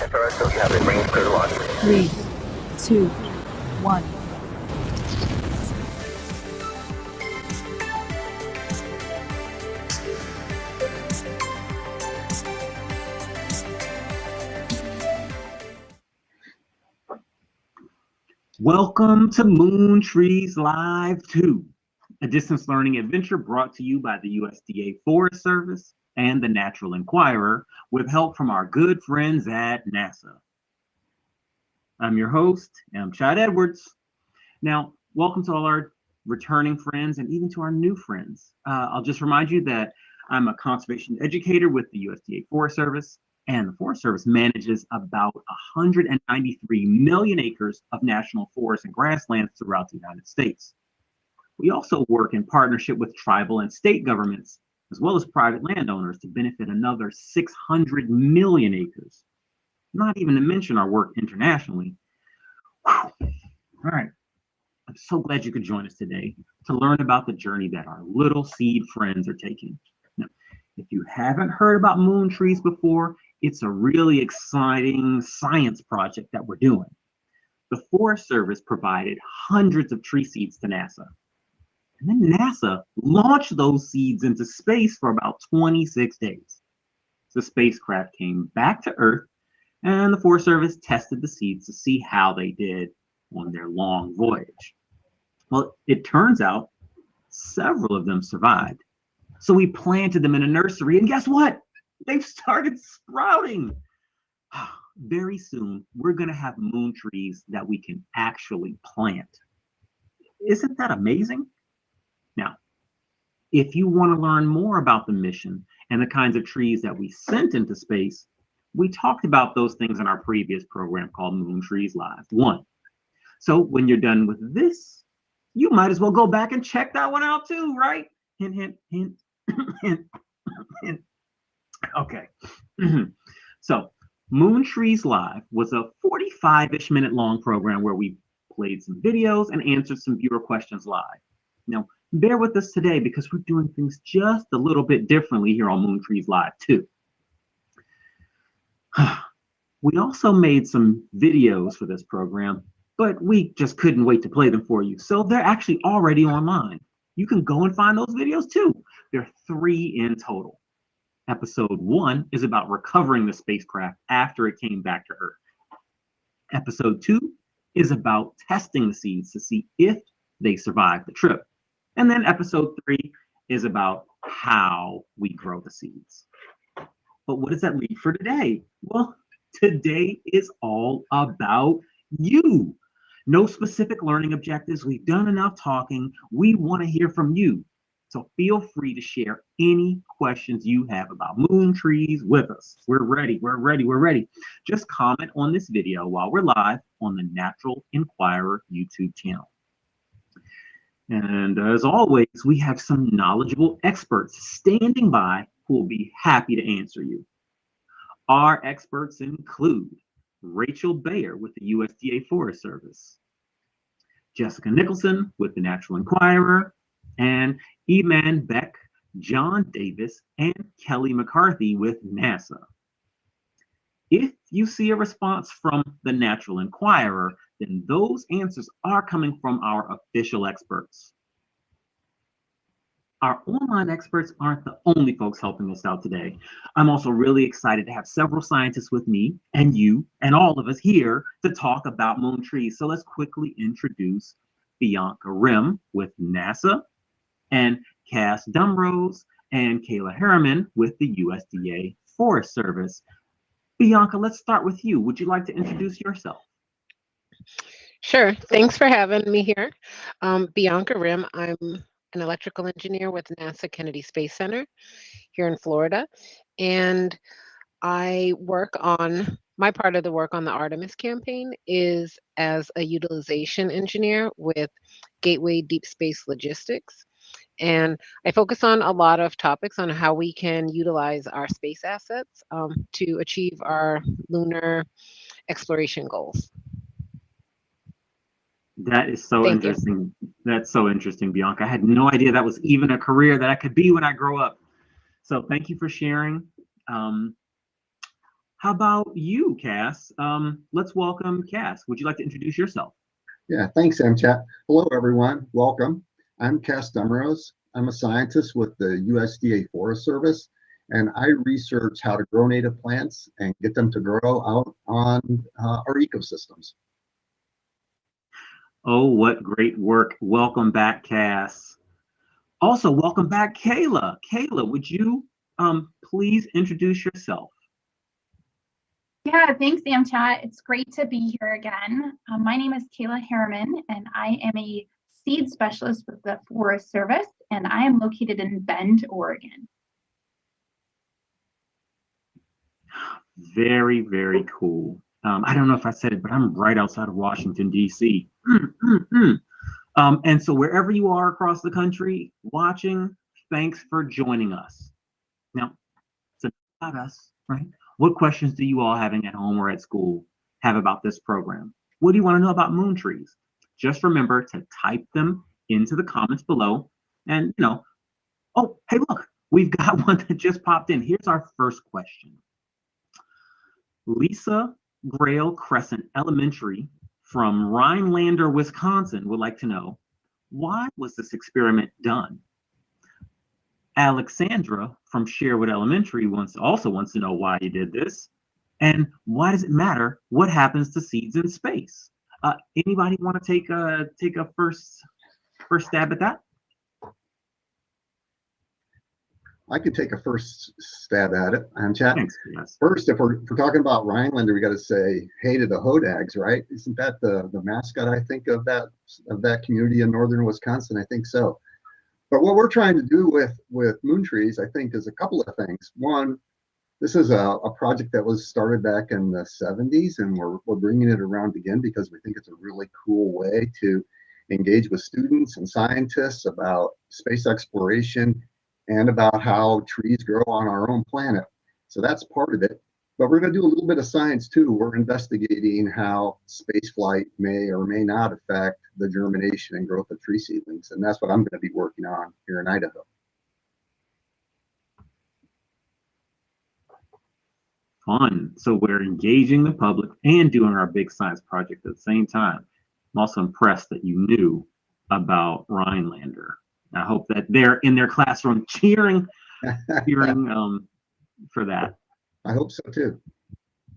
SRS, so you have a range clear to launch. 3, 2, 1. Welcome to Moon Trees Live 2, a distance learning adventure brought to you by the USDA Forest Service and the Natural Enquirer with help from our good friends at NASA. I'm your host, M. Chad Edwards. Now, welcome to all our returning friends and even to our new friends. I'll just remind you that I'm a conservation educator with the USDA Forest Service, and the Forest Service manages about 193 million acres of national forests and grasslands throughout the United States. We also work in partnership with tribal and state governments, as well as private landowners, to benefit another 600 million acres, not even to mention our work internationally. Whew. All right, I'm so glad you could join us today to learn about the journey that our little seed friends are taking. Now, if you haven't heard about moon trees before, it's a really exciting science project that we're doing. The Forest Service provided hundreds of tree seeds to NASA. And then NASA launched those seeds into space for about 26 days. The spacecraft came back to Earth, and the Forest Service tested the seeds to see how they did on their long voyage. Well, it turns out several of them survived. So we planted them in a nursery, and guess what? They've started sprouting. Very soon, we're going to have moon trees that we can actually plant. Isn't that amazing? Now, if you want to learn more about the mission and the kinds of trees that we sent into space, we talked about those things in our previous program called Moon Trees Live 1. So when you're done with this, you might as well go back and check that one out too, right? Hint, hint, hint, hint, hint. Okay, so Moon Trees Live was a 45-ish minute long program where we played some videos and answered some viewer questions live. Now, bear with us today because we're doing things just a little bit differently here on Moon Trees Live too. We also made some videos for this program, but we just couldn't wait to play them for you. So they're actually already online. You can go and find those videos too. There are 3 in total. Episode 1 is about recovering the spacecraft after it came back to Earth. Episode 2 is about testing the seeds to see if they survive the trip. And then episode 3 is about how we grow the seeds. But what does that leave for today? Well, today is all about you. No specific learning objectives. We've done enough talking. We want to hear from you. So feel free to share any questions you have about moon trees with us. We're ready, we're ready, we're ready. Just comment on this video while we're live on the Natural Enquirer YouTube channel. And as always, we have some knowledgeable experts standing by who will be happy to answer you. Our experts include Rachel Bayer with the USDA Forest Service, Jessica Nicholson with the Natural Enquirer, and Eman Beck, John Davis, and Kelly McCarthy with NASA. If you see a response from the Natural Enquirer, then those answers are coming from our official experts. Our online experts aren't the only folks helping us out today. I'm also really excited to have several scientists with me and you and all of us here to talk about moon trees. So let's quickly introduce Bianca Rim with NASA, and Cass Dumrose and Kayla Harriman with the USDA Forest Service. Bianca, let's start with you. Would you like to introduce yourself? Sure. Thanks for having me here. Bianca Rim. I'm an electrical engineer with NASA Kennedy Space Center here in Florida. And I work on, my part of the work on the Artemis campaign is as a utilization engineer with Gateway Deep Space Logistics. And I focus on a lot of topics on how we can utilize our space assets to achieve our lunar exploration goals. That is so interesting. That's so interesting, Bianca. I had no idea that was even a career that I could be when I grow up. So thank you for sharing. How about you, Cass? Let's welcome Cass. Would you like to introduce yourself? Yeah, thanks, MChat. Hello, everyone. Welcome. I'm Cass Demeros. I'm a scientist with the USDA Forest Service, and I research how to grow native plants and get them to grow out on our ecosystems. Oh, what great work. Welcome back, Cass. Also, welcome back, Kayla. Kayla, would you please introduce yourself? Yeah, thanks, Amchat. It's great to be here again. My name is Kayla Harriman, and I am a seed specialist with the Forest Service, and I am located in Bend, Oregon. Very, very cool. I don't know if I said it, but I'm right outside of Washington, D.C. And so wherever you are across the country watching, thanks for joining us. Now, it's about us, right? What questions do you all having at home or at school have about this program? What do you want to know about moon trees? Just remember to type them into the comments below. And, oh, hey, look, we've got one that just popped in. Here's our first question. Lisa Grail Crescent Elementary from Rhinelander, Wisconsin would like to know, why was this experiment done? Alexandra from Sherwood Elementary also wants to know why you did this, and why does it matter what happens to seeds in space? Anybody want to take a first stab at that? I could take a first stab at it. Chat. Thanks, yes. First, if we're talking about Rhinelander, we got to say hey to the Hodags, right? Isn't that the mascot? I think of that community in northern Wisconsin. I think so. But what we're trying to do with moon trees, I think, is a couple of things. One, this is a project that was started back in the 70s, and we're bringing it around again because we think it's a really cool way to engage with students and scientists about space exploration and about how trees grow on our own planet. So that's part of it. But we're going to do a little bit of science too. We're investigating how space flight may or may not affect the germination and growth of tree seedlings. And that's what I'm going to be working on here in Idaho. Fun. So we're engaging the public and doing our big science project at the same time. I'm also impressed that you knew about Rhinelander. I hope that they're in their classroom cheering for that. I hope so too.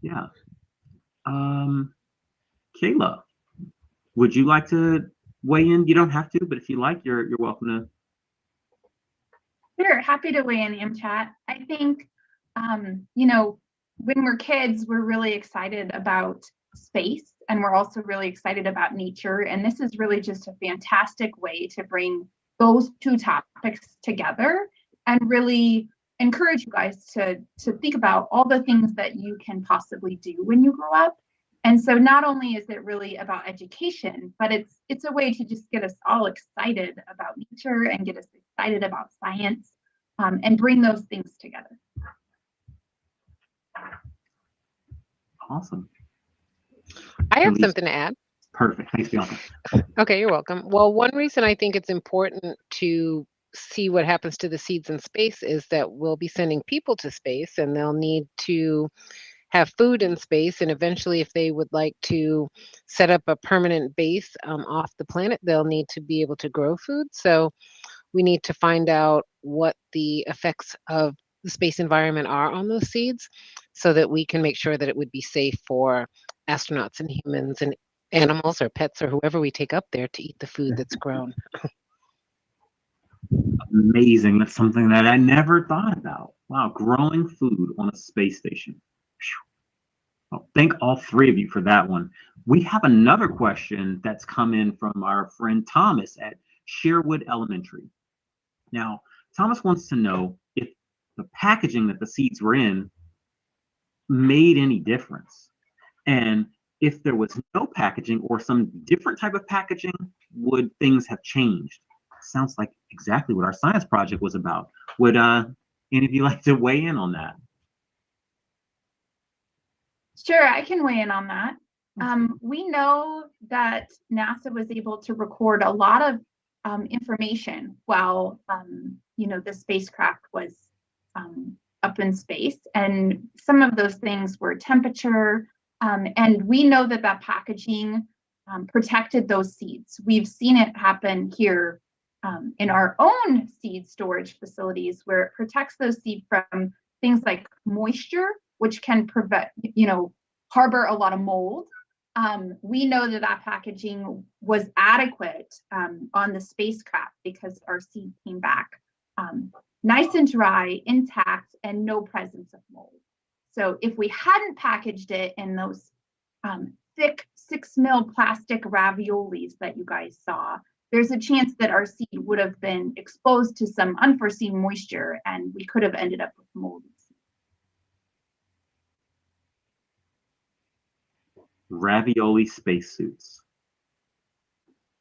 Yeah. Kayla, would you like to weigh in? You don't have to, but if you like, you're welcome to. Sure, happy to weigh in, Amchat. I think, when we're kids, we're really excited about space, and we're also really excited about nature. And this is really just a fantastic way to bring those two topics together and really encourage you guys to think about all the things that you can possibly do when you grow up. And so not only is it really about education, but it's a way to just get us all excited about nature and get us excited about science, and bring those things together. Awesome. I have something to add. Perfect. Thanks, Bianca. Okay, you're welcome. Well, one reason I think it's important to see what happens to the seeds in space is that we'll be sending people to space, and they'll need to have food in space. And eventually, if they would like to set up a permanent base off the planet, they'll need to be able to grow food. So we need to find out what the effects of the space environment are on those seeds so that we can make sure that it would be safe for astronauts and humans and animals or pets or whoever we take up there to eat the food that's grown. Amazing. That's something that I never thought about. Wow, growing food on a space station. Well, thank all three of you for that one. We have another question that's come in from our friend Thomas at Sherwood Elementary. Now, Thomas wants to know if the packaging that the seeds were in made any difference. And if there was no packaging or some different type of packaging, would things have changed? Sounds like exactly what our science project was about. Would any of you like to weigh in on that? Sure, I can weigh in on that. We know that NASA was able to record a lot of information while the spacecraft was up in space, and some of those things were temperature, and we know that that packaging protected those seeds. We've seen it happen here in our own seed storage facilities, where it protects those seeds from things like moisture, which can prevent, harbor a lot of mold. We know that that packaging was adequate on the spacecraft because our seed came back nice and dry, intact, and no presence of mold. So if we hadn't packaged it in those thick 6 mil plastic raviolis that you guys saw, there's a chance that our seed would have been exposed to some unforeseen moisture and we could have ended up with moldy seed. Ravioli spacesuits.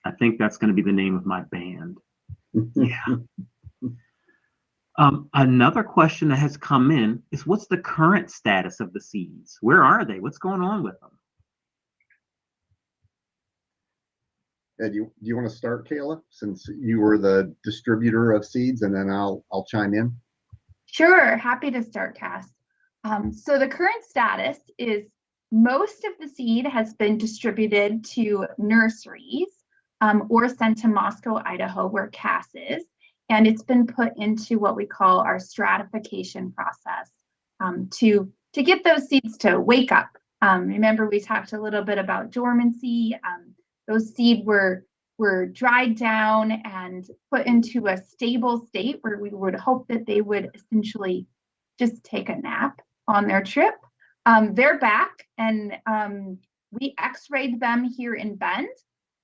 I think that's going to be the name of my band. Yeah. Another question that has come in is, what's the current status of the seeds? Where are they? What's going on with them? Ed, do you want to start, Kayla, since you were the distributor of seeds, and then I'll chime in? Sure, happy to start, Cass. So the current status is most of the seed has been distributed to nurseries or sent to Moscow, Idaho, where Cass is. And it's been put into what we call our stratification process to get those seeds to wake up. Remember, we talked a little bit about dormancy. Those seeds were dried down and put into a stable state where we would hope that they would essentially just take a nap on their trip. They're back, and we x-rayed them here in Bend,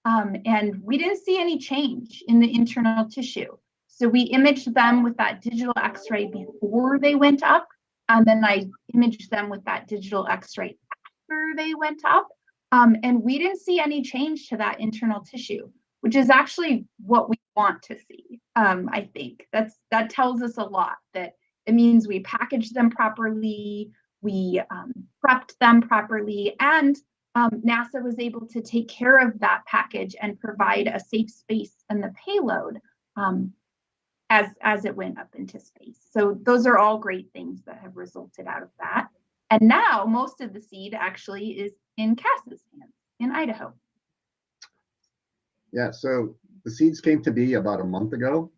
and we didn't see any change in the internal tissue. So we imaged them with that digital x-ray before they went up, and then I imaged them with that digital x-ray after they went up, and we didn't see any change to that internal tissue, which is actually what we want to see. I think that tells us a lot, that it means we packaged them properly, we prepped them properly, and NASA was able to take care of that package and provide a safe space in the payload as it went up into space. So those are all great things that have resulted out of that. And now most of the seed actually is in Cass's hands in Idaho. Yeah, so the seeds came to be about a month ago,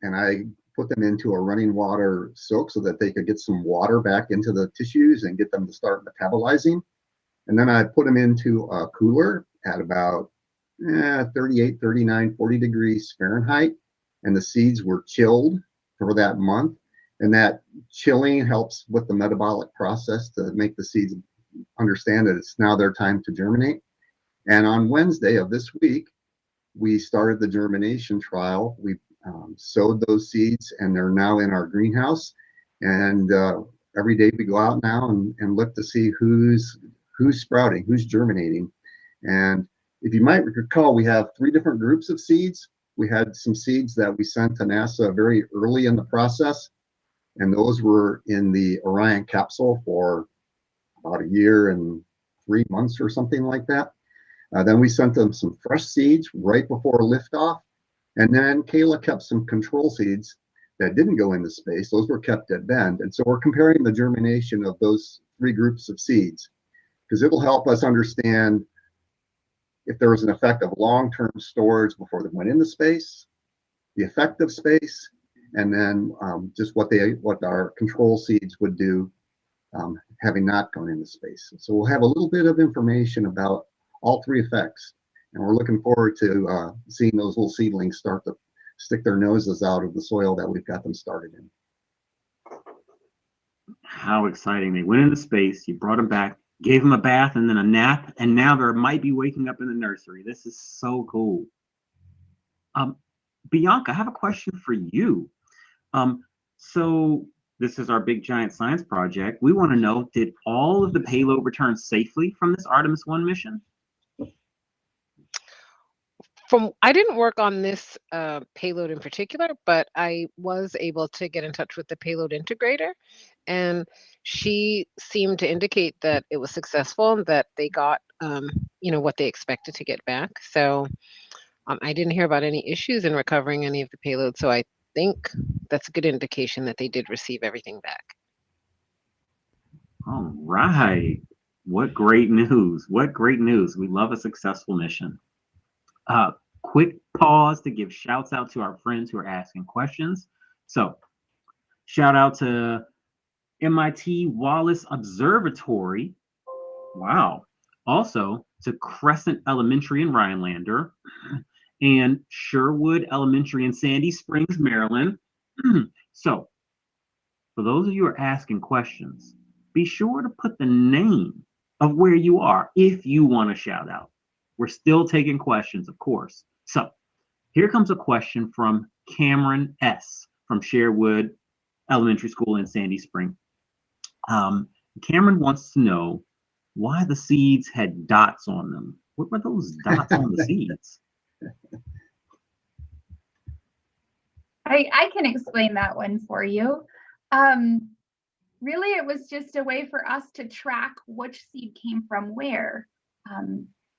and I put them into a running water soak so that they could get some water back into the tissues and get them to start metabolizing. And then I put them into a cooler at about 38, 39, 40 degrees Fahrenheit. And the seeds were chilled for that month. And that chilling helps with the metabolic process to make the seeds understand that it's now their time to germinate. And on Wednesday of this week, we started the germination trial. We sowed those seeds, and they're now in our greenhouse. And every day we go out now and look to see who's sprouting, who's germinating. And if you might recall, we have 3 different groups of seeds. We had some seeds that we sent to NASA very early in the process, and those were in the Orion capsule for about a year and 3 months or something like that. Then we sent them some fresh seeds right before liftoff, and then Kayla kept some control seeds that didn't go into space. Those were kept at Bend, and so we're comparing the germination of those 3 groups of seeds, because it will help us understand if there was an effect of long-term storage before they went into space, the effect of space, and then just what our control seeds would do having not gone into space. So we'll have a little bit of information about all 3 effects, and we're looking forward to seeing those little seedlings start to stick their noses out of the soil that we've got them started in. How exciting. They went into space, you brought them back, gave them a bath and then a nap, and now they might be waking up in the nursery. This is so cool. Bianca, I have a question for you. So this is our big giant science project. We want to know, did all of the payload return safely from this Artemis 1 mission? I didn't work on this payload in particular, but I was able to get in touch with the payload integrator, and she seemed to indicate that it was successful and that they got what they expected to get back. So I didn't hear about any issues in recovering any of the payload, so I think that's a good indication that they did receive everything back. All right. What great news. What great news. We love a successful mission. Quick pause to give shouts out to our friends who are asking questions. So, shout out to MIT Wallace Observatory. Wow. Also to Crescent Elementary in Rhinelander and Sherwood Elementary in Sandy Springs, Maryland. So, for those of you who are asking questions, be sure to put the name of where you are if you want to shout out. We're still taking questions, of course. So, here comes a question from Cameron S. from Sherwood Elementary School in Sandy Spring. Cameron wants to know why the seeds had dots on them. What were those dots on the seeds? I can explain that one for you. Really, it was just a way for us to track which seed came from where.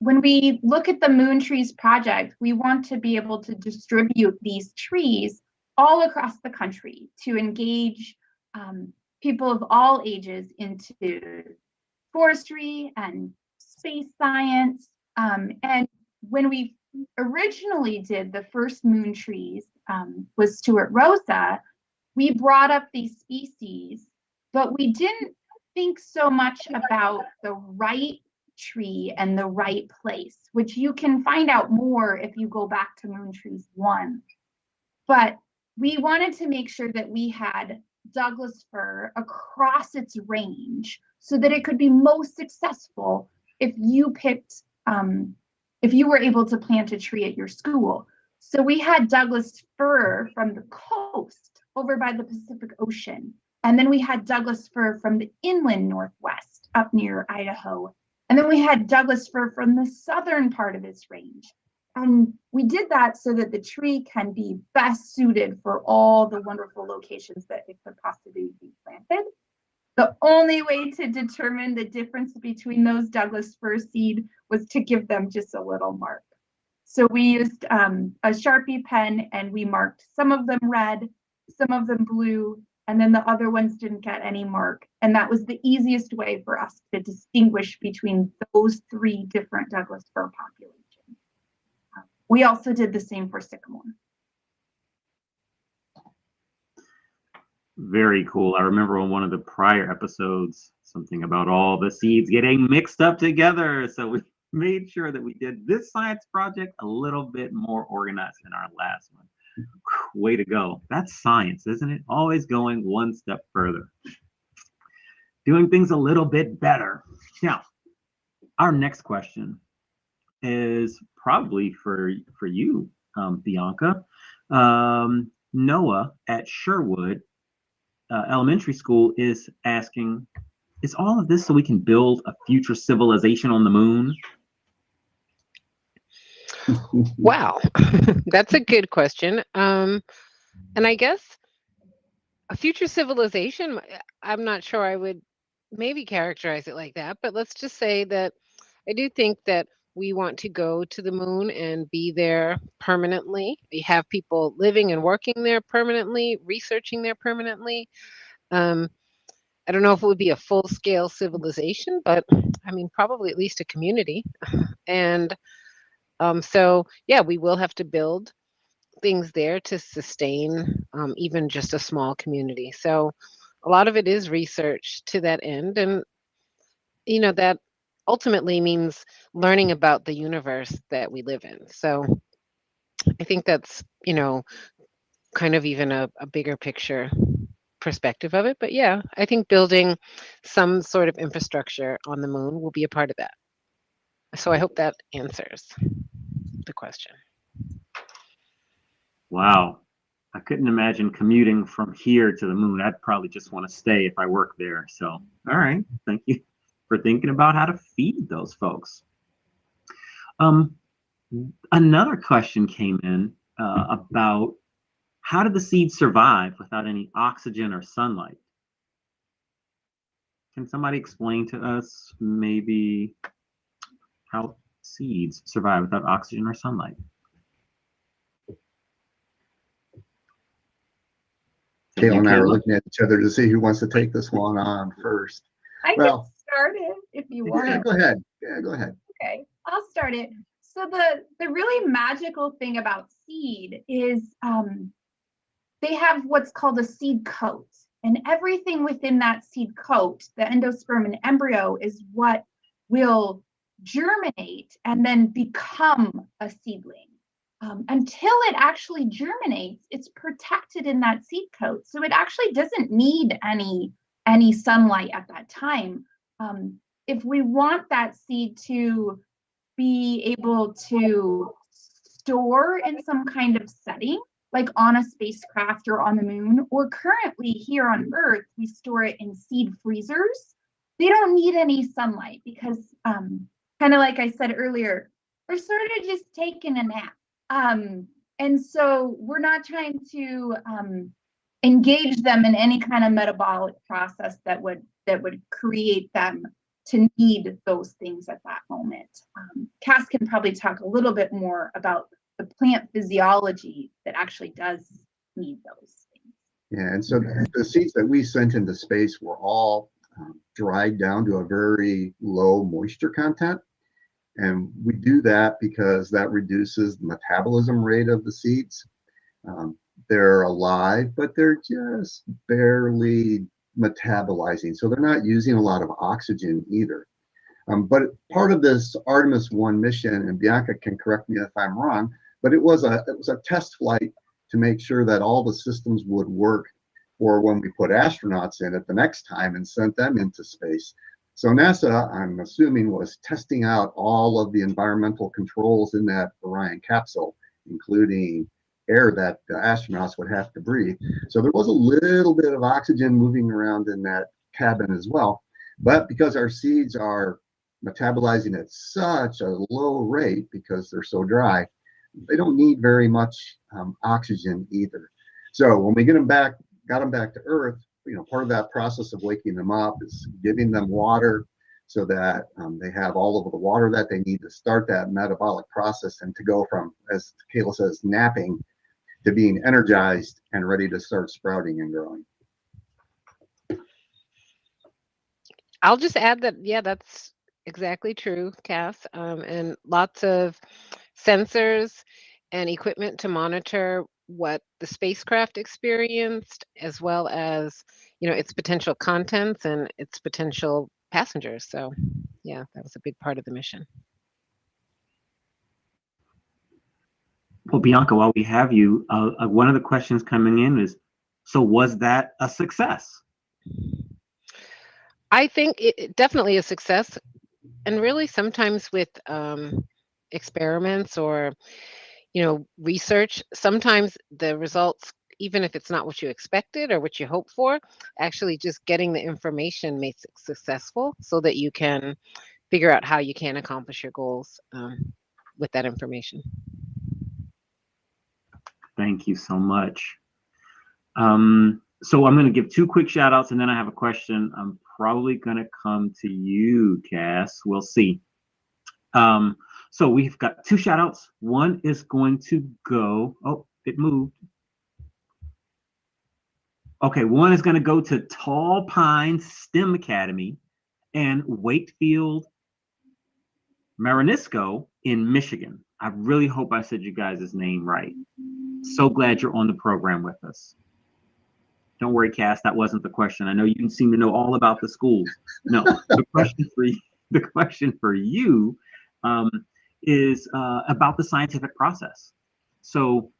When we look at the Moon Trees project, we want to be able to distribute these trees all across the country to engage people of all ages into forestry and space science. And when we originally did the first Moon Trees with Stuart Rosa, we brought up these species, but we didn't think so much about the right tree and the right place, which you can find out more if you go back to Moon Trees 1. But we wanted to make sure that we had Douglas fir across its range so that it could be most successful if you picked, if you were able to plant a tree at your school. So we had Douglas fir from the coast over by the Pacific Ocean. And then we had Douglas fir from the inland Northwest up near Idaho. And then we had Douglas fir from the southern part of its range. And we did that so that the tree can be best suited for all the wonderful locations that it could possibly be planted. The only way to determine the difference between those Douglas fir seed was to give them just a little mark. So we used a Sharpie pen and we marked some of them red, some of them blue, and then the other ones didn't get any mark. And that was the easiest way for us to distinguish between those 3 different Douglas fir populations. We also did the same for sycamore. Very cool. I remember on one of the prior episodes, something about all the seeds getting mixed up together. So we made sure that we did this science project a little bit more organized than our last one. Way to go. That's science, isn't it? Always going one step further. Doing things a little bit better. Now, our next question is probably for you, Bianca. Noah at Sherwood Elementary School is asking, is all of this so we can build a future civilization on the moon? Wow, that's a good question. And I guess a future civilization, I'm not sure I would maybe characterize it like that, but let's just say that I do think that we want to go to the moon and be there permanently. We have people living and working there permanently, researching there permanently. I don't know if it would be a full-scale civilization, but I mean, probably at least a community. And so, yeah, we will have to build things there to sustain even just a small community. So a lot of it is research to that end. And, that ultimately means learning about the universe that we live in. So I think that's, kind of even a bigger picture perspective of it. But yeah, I think building some sort of infrastructure on the moon will be a part of that. So I hope that answers the question. Wow. I couldn't imagine commuting from here to the moon. I'd probably just want to stay if I work there. So, all right. Thank you for thinking about how to feed those folks. Another question came in about how did the seeds survive without any oxygen or sunlight? Can somebody explain to us maybe how seeds survive without oxygen or sunlight? Kayla and I are looking at each other to see who wants to take this one on first. I can Well, start it if you yeah, want. go ahead. Yeah, go ahead. Okay, I'll start it. So the really magical thing about seed is they have what's called a seed coat. And everything within that seed coat, the endosperm and embryo, is what will germinate and then become a seedling. Until it actually germinates, it's protected in that seed coat. So it actually doesn't need any sunlight at that time. If we want that seed to be able to store in some kind of setting, like on a spacecraft or on the moon, or currently here on Earth, we store it in seed freezers. They don't need any sunlight because, kind of like I said earlier, they're sort of just taking a nap. And so we're not trying to engage them in any kind of metabolic process that would create them to need those things at that moment. Cass can probably talk a little bit more about the plant physiology that actually does need those things. Yeah, and so the seeds that we sent into space were all dried down to a very low moisture content. And we do that because that reduces the metabolism rate of the seeds. They're alive, but they're just barely metabolizing. So they're not using a lot of oxygen either. But part of this Artemis 1 mission, and Bianca can correct me if I'm wrong, but it was a test flight to make sure that all the systems would work for when we put astronauts in it the next time and sent them into space. So NASA, I'm assuming, was testing out all of the environmental controls in that Orion capsule, including air that the astronauts would have to breathe. So there was a little bit of oxygen moving around in that cabin as well. But because our seeds are metabolizing at such a low rate because they're so dry, they don't need very much oxygen either. So when we got them back to Earth, part of that process of waking them up is giving them water so that they have all of the water that they need to start that metabolic process and to go from, as Kayla says, napping to being energized and ready to start sprouting and growing. I'll just add that, yeah, that's exactly true, Cass. And lots of sensors and equipment to monitor what the spacecraft experienced, as well as, its potential contents and its potential passengers. So, yeah, that was a big part of the mission. Well, Bianca, while we have you, one of the questions coming in is, so was that a success? I think it definitely a success. And really sometimes with experiments or, research, sometimes the results, even if it's not what you expected or what you hoped for, actually just getting the information makes it successful so that you can figure out how you can accomplish your goals with that information. Thank you so much. So I'm going to give two quick shout outs and then I have a question. I'm probably going to come to you, Cass. We'll see. So we've got two shout outs. One is going to go, oh, it moved. Okay, one is going to go to Tall Pines STEM Academy and Wakefield Marinisco in Michigan. I really hope I said you guys' name right. So glad you're on the program with us. Don't worry, Cass, that wasn't the question. I know you seem to know all about the schools. No, the question for you is about the scientific process. So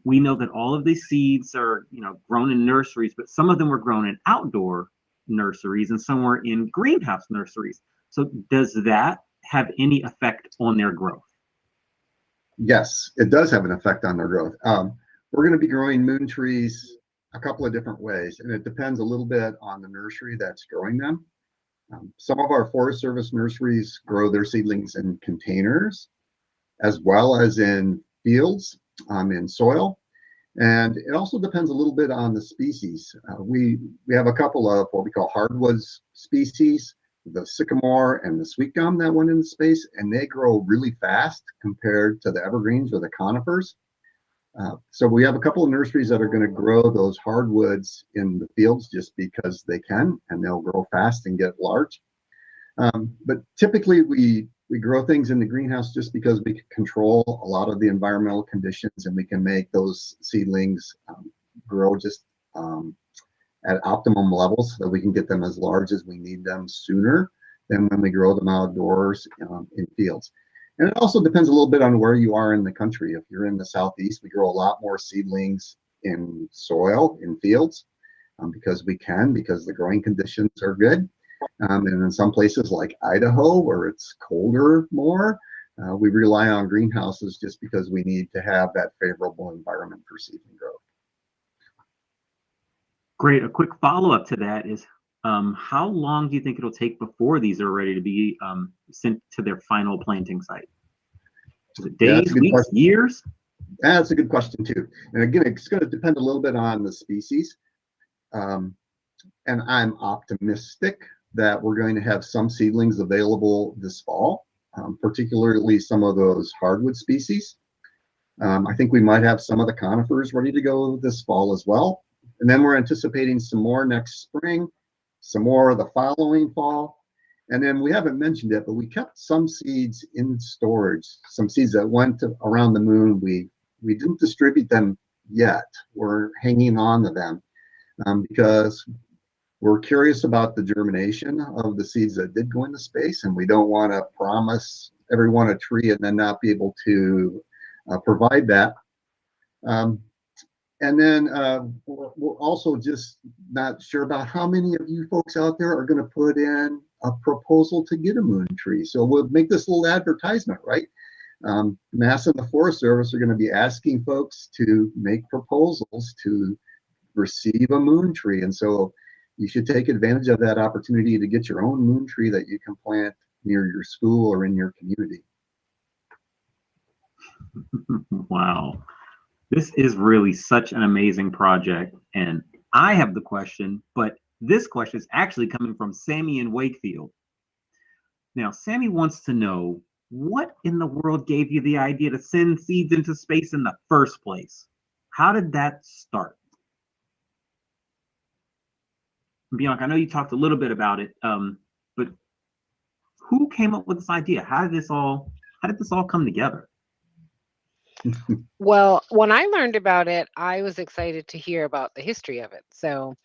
we know that all of these seeds are, grown in nurseries, but some of them were grown in outdoor nurseries and some were in greenhouse nurseries. So does that have any effect on their growth? Yes, it does have an effect on their growth. We're going to be growing moon trees a couple of different ways, and it depends a little bit on the nursery that's growing them. Some of our Forest Service nurseries grow their seedlings in containers, as well as in fields, in soil. And it also depends a little bit on the species. We have a couple of what we call hardwood species, the sycamore and the sweet gum that went into space, and they grow really fast compared to the evergreens or the conifers. So we have a couple of nurseries that are going to grow those hardwoods in the fields just because they can, and they'll grow fast and get large. But typically we grow things in the greenhouse just because we can control a lot of the environmental conditions, and we can make those seedlings grow just at optimum levels so that we can get them as large as we need them sooner than when we grow them outdoors in fields. And it also depends a little bit on where you are in the country. If you're in the Southeast, we grow a lot more seedlings in soil, in fields, because we can, because the growing conditions are good. And in some places like Idaho, where it's colder more, we rely on greenhouses just because we need to have that favorable environment for seedling growth. Great. A quick follow-up to that is, how long do you think it'll take before these are ready to be sent to their final planting site? Is it days, weeks, years? That's a good question too. And again, it's going to depend a little bit on the species. And I'm optimistic that we're going to have some seedlings available this fall, particularly some of those hardwood species. I think we might have some of the conifers ready to go this fall as well. And then we're anticipating some more next spring, some more the following fall. And then we haven't mentioned it, but we kept some seeds in storage, some seeds that went around the moon. We didn't distribute them yet. We're hanging on to them because we're curious about the germination of the seeds that did go into space, and we don't want to promise everyone a tree and then not be able to provide that. And then we're also just not sure about how many of you folks out there are going to put in a proposal to get a moon tree. So we'll make this little advertisement, right? NASA and the Forest Service are going to be asking folks to make proposals to receive a moon tree. And so you should take advantage of that opportunity to get your own moon tree that you can plant near your school or in your community. Wow. This is really such an amazing project. And I have the question, but this question is actually coming from Sammy in Wakefield. Now, Sammy wants to know, what in the world gave you the idea to send seeds into space in the first place? How did that start? Bianca, I know you talked a little bit about it, but who came up with this idea? How did this all come together? Well, when I learned about it, I was excited to hear about the history of it. So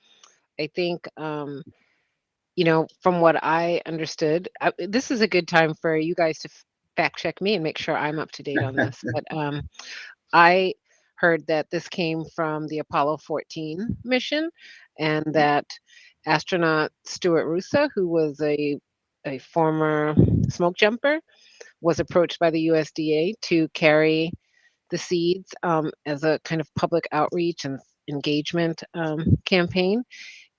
I think, you know, from what I understood, this is a good time for you guys to fact check me and make sure I'm up to date on this. But I heard that this came from the Apollo 14 mission, and that astronaut Stuart Roosa, who was a former smoke jumper, was approached by the USDA to carry the seeds as a kind of public outreach and engagement campaign,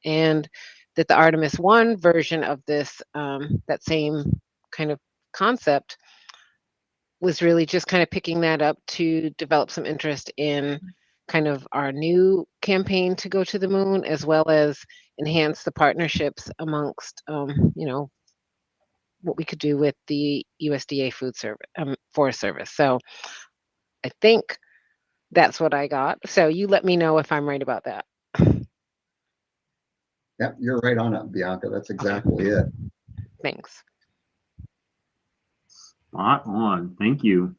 and that the Artemis 1 version of this, that same kind of concept, was really just kind of picking that up to develop some interest in kind of our new campaign to go to the moon, as well as enhance the partnerships amongst, you know, what we could do with the USDA Forest Service. So I think that's what I got. So you let me know if I'm right about that. Yep, you're right on it, Bianca. That's exactly it. Thanks. Spot on. Thank you.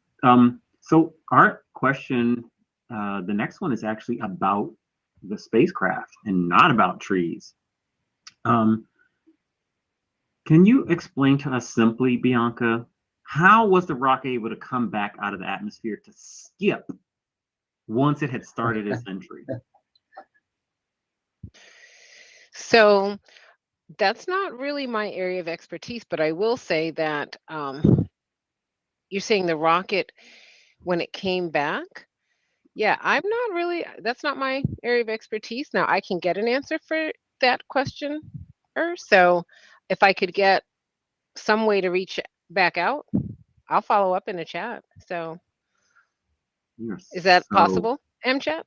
So our question, the next one is actually about the spacecraft and not about trees. Can you explain to us simply, Bianca, how was the rocket able to come back out of the atmosphere to skip once it had started its entry? So that's not really my area of expertise, but I will say that you're saying the rocket, when it came back, yeah, that's not my area of expertise. Now I can get an answer for that question. So if I could get some way to reach back out, I'll follow up in the chat. So is that possible, MChat?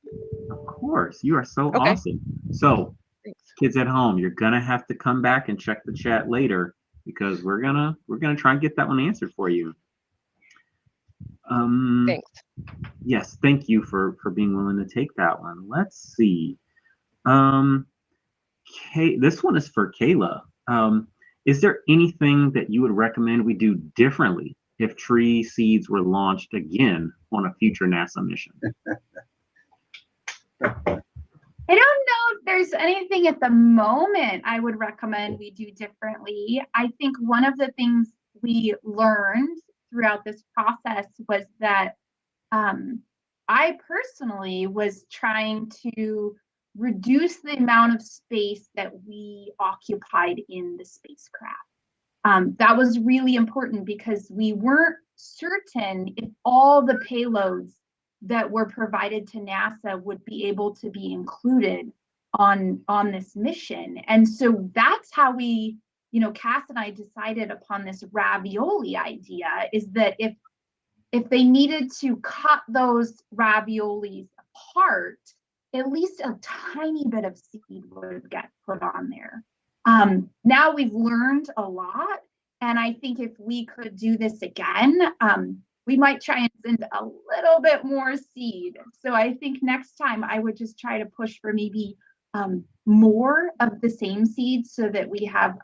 Of course, you are so Okay. awesome. So Thanks. kids at home, you're gonna have to come back and check the chat later, because we're gonna try and get that one answered for you. Thanks. Yes, thank you for being willing to take that one. Let's see. This one is for Kayla. Is there anything that you would recommend we do differently if tree seeds were launched again on a future NASA mission? I don't know if there's anything at the moment I would recommend we do differently. I think one of the things we learned throughout this process was that I personally was trying to reduce the amount of space that we occupied in the spacecraft. That was really important because we weren't certain if all the payloads that were provided to NASA would be able to be included on this mission. And so that's how we, Cass and I decided upon this ravioli idea, is that if they needed to cut those raviolis apart, at least a tiny bit of seed would get put on there. Now we've learned a lot, and I think if we could do this again, we might try and send a little bit more seed. So I think next time I would just try to push for maybe more of the same seed so that we have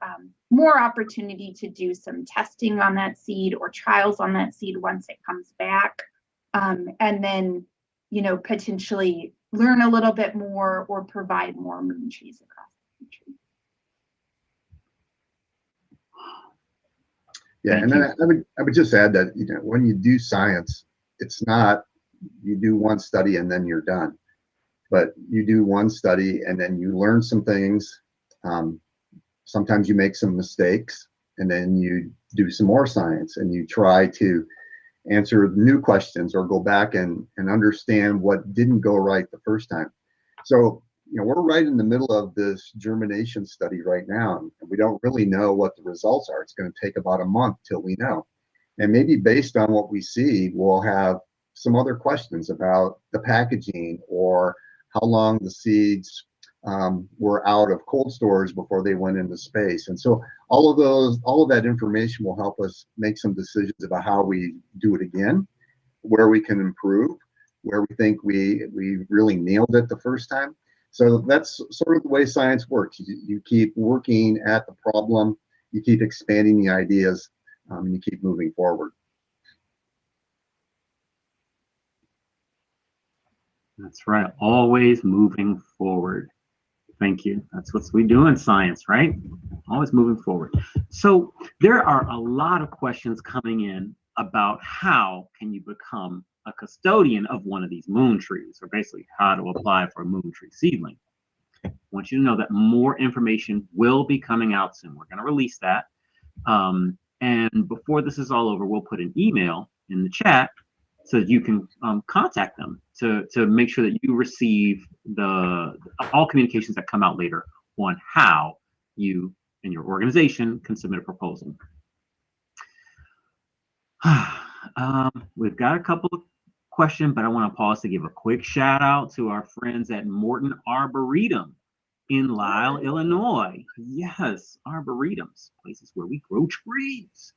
more opportunity to do some testing on that seed or trials on that seed once it comes back. And then, potentially learn a little bit more or provide more moon trees across the country. Yeah, and then I would just add that when you do science, it's not you do one study and then you're done, but you do one study and then you learn some things. Sometimes you make some mistakes, and then you do some more science and you try to answer new questions or go back and understand what didn't go right the first time. So we're right in the middle of this germination study right now, and we don't really know what the results are. It's going to take about a month till we know. And maybe based on what we see, we'll have some other questions about the packaging or how long the seeds were out of cold storage before they went into space. And so all of that information will help us make some decisions about how we do it again, where we can improve, where we think we really nailed it the first time. So that's sort of the way science works. You keep working at the problem, you keep expanding the ideas, and you keep moving forward. That's right. Always moving forward. Thank you. That's what we do in science, right? Always moving forward. So there are a lot of questions coming in about how can you become a custodian of one of these moon trees, or basically how to apply for a moon tree seedling. I want you to know that more information will be coming out soon. We're going to release that. And before this is all over, we'll put an email in the chat so that you can contact them to make sure that you receive all communications that come out later on how you and your organization can submit a proposal. We've got a couple of questions, but I want to pause to give a quick shout out to our friends at Morton Arboretum in Lisle, Illinois. Yes, arboretums, places where we grow trees.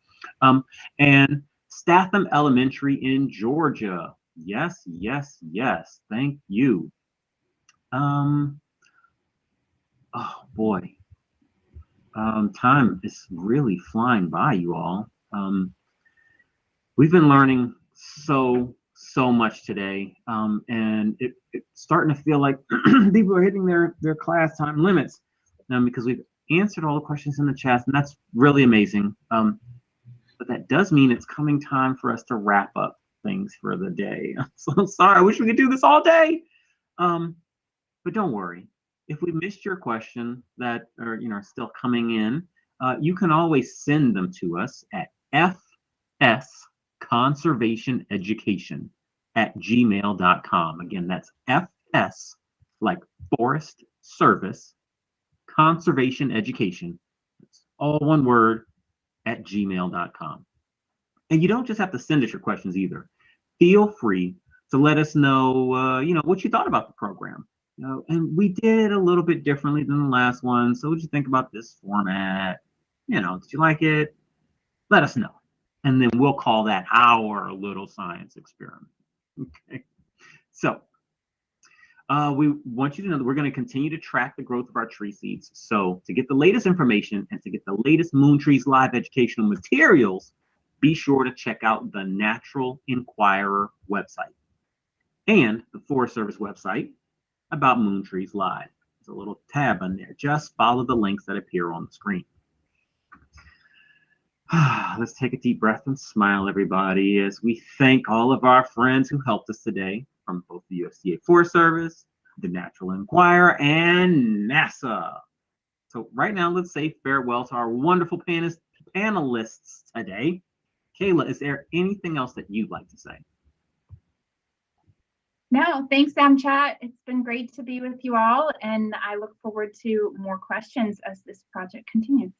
And Statham Elementary in Georgia. Yes, yes, yes. Thank you. Oh boy. Time is really flying by, you all. We've been learning so much today, and it's starting to feel like people are hitting their class time limits because we've answered all the questions in the chat, and that's really amazing. But that does mean it's coming time for us to wrap up things for the day. I'm so sorry. I wish we could do this all day. But don't worry. If we missed your question that are still coming in, you can always send them to us at fsconservationeducation@gmail.com. Again, that's FS like Forest Service Conservation Education. It's all one word at gmail.com. And you don't just have to send us your questions either. Feel free to let us know, what you thought about the program. And we did a little bit differently than the last one. So what did you think about this format? Did you like it? Let us know. And then we'll call that our little science experiment. Okay. So we want you to know that we're going to continue to track the growth of our tree seeds. So to get the latest information and to get the latest Moon Trees Live educational materials, be sure to check out the Natural Enquirer website and the Forest Service website about Moon Trees Live. There's a little tab on there. Just follow the links that appear on the screen. Let's take a deep breath and smile, everybody, as we thank all of our friends who helped us today from both the USDA Forest Service, the Natural Enquirer, and NASA. So right now, let's say farewell to our wonderful panelists today. Kayla, is there anything else that you'd like to say? No, thanks, Chat. It's been great to be with you all, and I look forward to more questions as this project continues.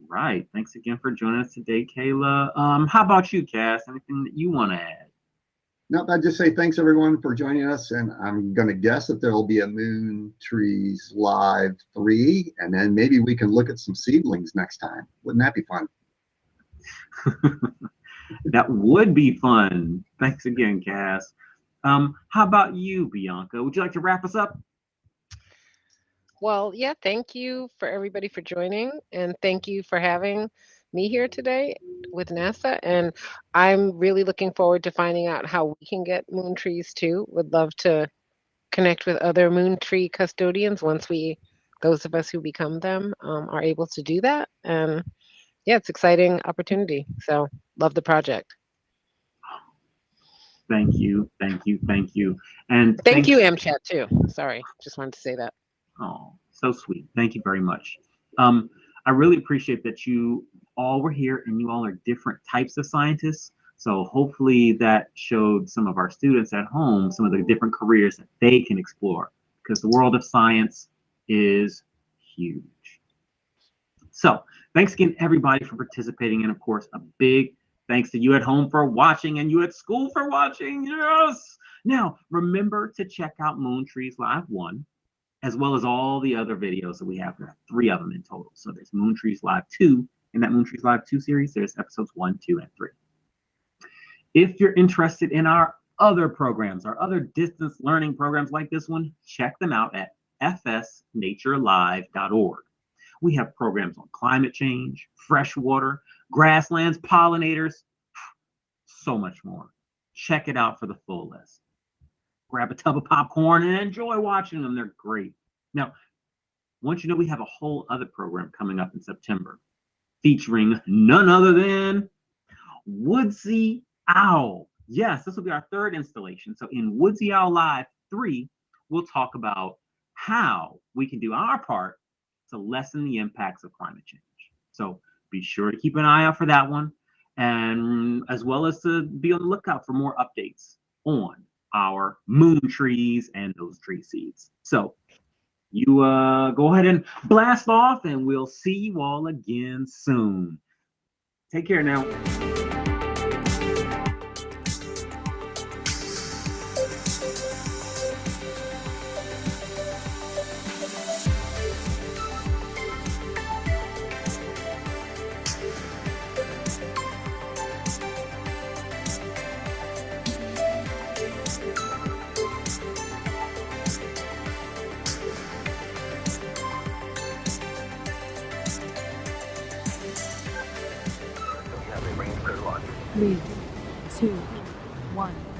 Right. Thanks again for joining us today, Kayla. How about you, Cass? Anything that you want to add? Nope, I'd just say thanks everyone for joining us, and I'm going to guess that there will be a Moon Trees Live 3, and then maybe we can look at some seedlings next time. Wouldn't that be fun? That would be fun. Thanks again, Cass. How about you, Bianca? Would you like to wrap us up? Well, yeah, thank you for everybody for joining, and thank you for having me here today with NASA. And I'm really looking forward to finding out how we can get moon trees too. Would love to connect with other moon tree custodians once those of us who become them, are able to do that. And yeah, it's an exciting opportunity. So love the project. Thank you, thank you, thank you. And thank you, MChat, too. Sorry, just wanted to say that. Oh, so sweet. Thank you very much. I really appreciate that you all were here, and you all are different types of scientists. So hopefully that showed some of our students at home some of the different careers that they can explore, because the world of science is huge. So thanks again, everybody, for participating. And of course, a big thanks to you at home for watching and you at school for watching. Yes. Now, remember to check out Moon Trees Live 1, as well as all the other videos that we have. There are 3 of them in total. So there's Moon Trees Live 2. In that Moon Trees Live 2 series, there's episodes 1, 2, and 3. If you're interested in our other programs, our other distance learning programs like this one, check them out at fsnaturelive.org. We have programs on climate change, freshwater, grasslands, pollinators, so much more. Check it out for the full list. Grab a tub of popcorn and enjoy watching them. They're great. Now, once you know, we have a whole other program coming up in September featuring none other than Woodsy Owl. Yes, this will be our 3rd installation. So in Woodsy Owl Live 3, we'll talk about how we can do our part to lessen the impacts of climate change. So be sure to keep an eye out for that one, and as well as to be on the lookout for more updates on our moon trees and those tree seeds. So you go ahead and blast off, and we'll see you all again soon. Take care now. We have a range clear to launch. 3, 2, 1.